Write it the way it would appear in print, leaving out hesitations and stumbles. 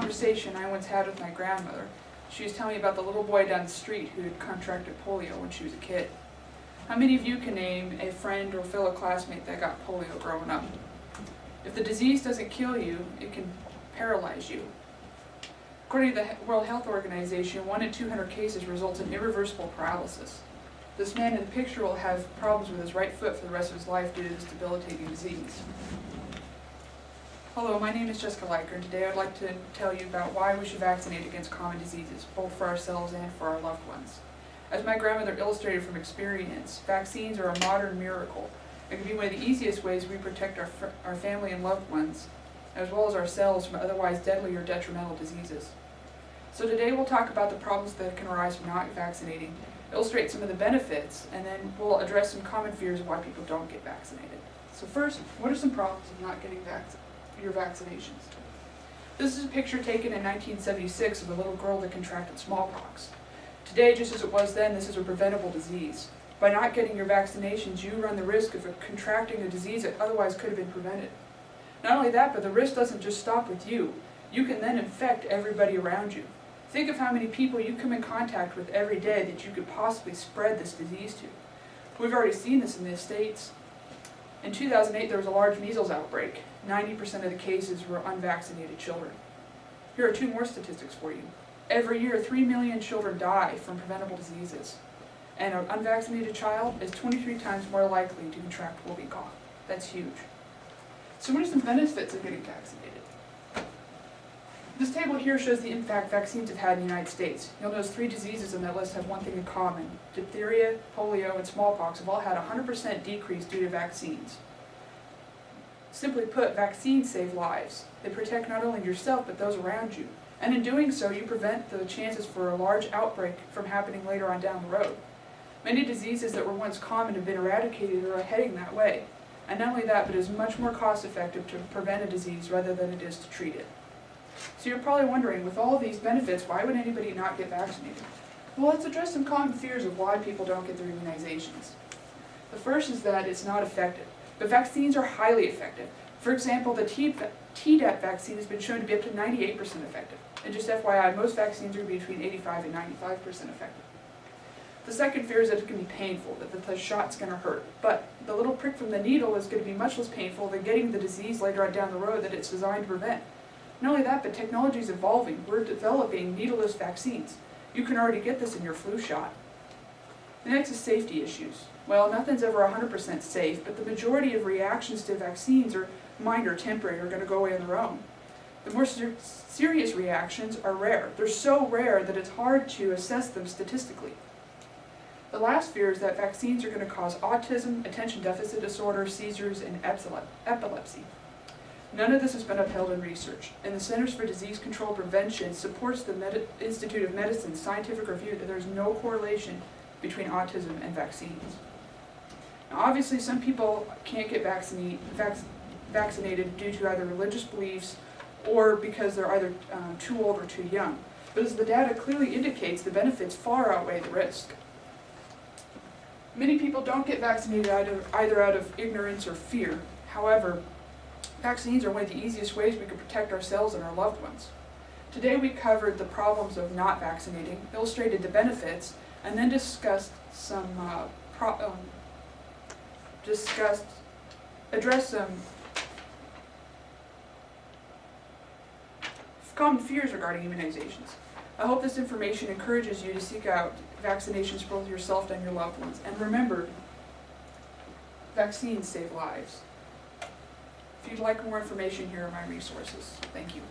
conversation I once had with my grandmother. She was telling me about the little boy down the street who had contracted polio when she was a kid. How many of you can name a friend or fellow classmate that got polio growing up? If the disease doesn't kill you, it can paralyze you. According to the World Health Organization, 1 in 200 cases results in irreversible paralysis. This man in the picture will have problems with his right foot for the rest of his life due to this debilitating disease. Hello, my name is Jessica Leiker, and today I'd like to tell you about why we should vaccinate against common diseases, both for ourselves and for our loved ones. As my grandmother illustrated from experience, vaccines are a modern miracle. It can be one of the easiest ways we protect our family and loved ones, as well as ourselves from otherwise deadly or detrimental diseases. So today we'll talk about the problems that can arise from not vaccinating, illustrate some of the benefits, and then we'll address some common fears of why people don't get vaccinated. So first, what are some problems of not getting your vaccinations? This is a picture taken in 1976 of a little girl that contracted smallpox. Today, just as it was then, this is a preventable disease. By not getting your vaccinations, you run the risk of contracting a disease that otherwise could have been prevented. Not only that, but the risk doesn't just stop with you. You can then infect everybody around you. Think of how many people you come in contact with every day that you could possibly spread this disease to. We've already seen this in the States. In 2008, there was a large measles outbreak. 90% of the cases were unvaccinated children. Here are 2 more statistics for you. Every year, 3 million children die from preventable diseases. And an unvaccinated child is 23 times more likely to contract whooping cough. That's huge. So what are some benefits of getting vaccinated? This table here shows the impact vaccines have had in the United States. You'll notice 3 diseases on that list have one thing in common. Diphtheria, polio, and smallpox have all had a 100% decrease due to vaccines. Simply put, vaccines save lives. They protect not only yourself, but those around you. And in doing so, you prevent the chances for a large outbreak from happening later on down the road. Many diseases that were once common have been eradicated or are heading that way. And not only that, but it is much more cost-effective to prevent a disease rather than it is to treat it. So you're probably wondering, with all of these benefits, why would anybody not get vaccinated? Well, let's address some common fears of why people don't get their immunizations. The first is that it's not effective, but vaccines are highly effective. For example, the Tdap vaccine has been shown to be up to 98% effective. And just FYI, most vaccines are between 85 and 95% effective. The second fear is that it can be painful, that the shot's going to hurt. But the little prick from the needle is going to be much less painful than getting the disease later on down the road that it's designed to prevent. Not only that, but technology is evolving. We're developing needleless vaccines. You can already get this in your flu shot. The next is safety issues. Well, nothing's ever 100% safe, but the majority of reactions to vaccines are minor, temporary, are going to go away on their own. The more serious reactions are rare. They're so rare that it's hard to assess them statistically. The last fear is that vaccines are going to cause autism, attention deficit disorder, seizures, and epilepsy. None of this has been upheld in research, and the Centers for Disease Control Prevention supports the Institute of Medicine's scientific review that there's no correlation between autism and vaccines. Now, obviously, some people can't get vaccinated due to either religious beliefs or because they're either too old or too young. But as the data clearly indicates, the benefits far outweigh the risk. Many people don't get vaccinated either out of ignorance or fear. However, vaccines are one of the easiest ways we can protect ourselves and our loved ones. Today we covered the problems of not vaccinating, illustrated the benefits, and then addressed some common fears regarding immunizations. I hope this information encourages you to seek out vaccinations for both yourself and your loved ones. And remember, vaccines save lives. If you'd like more information, here are my resources. Thank you.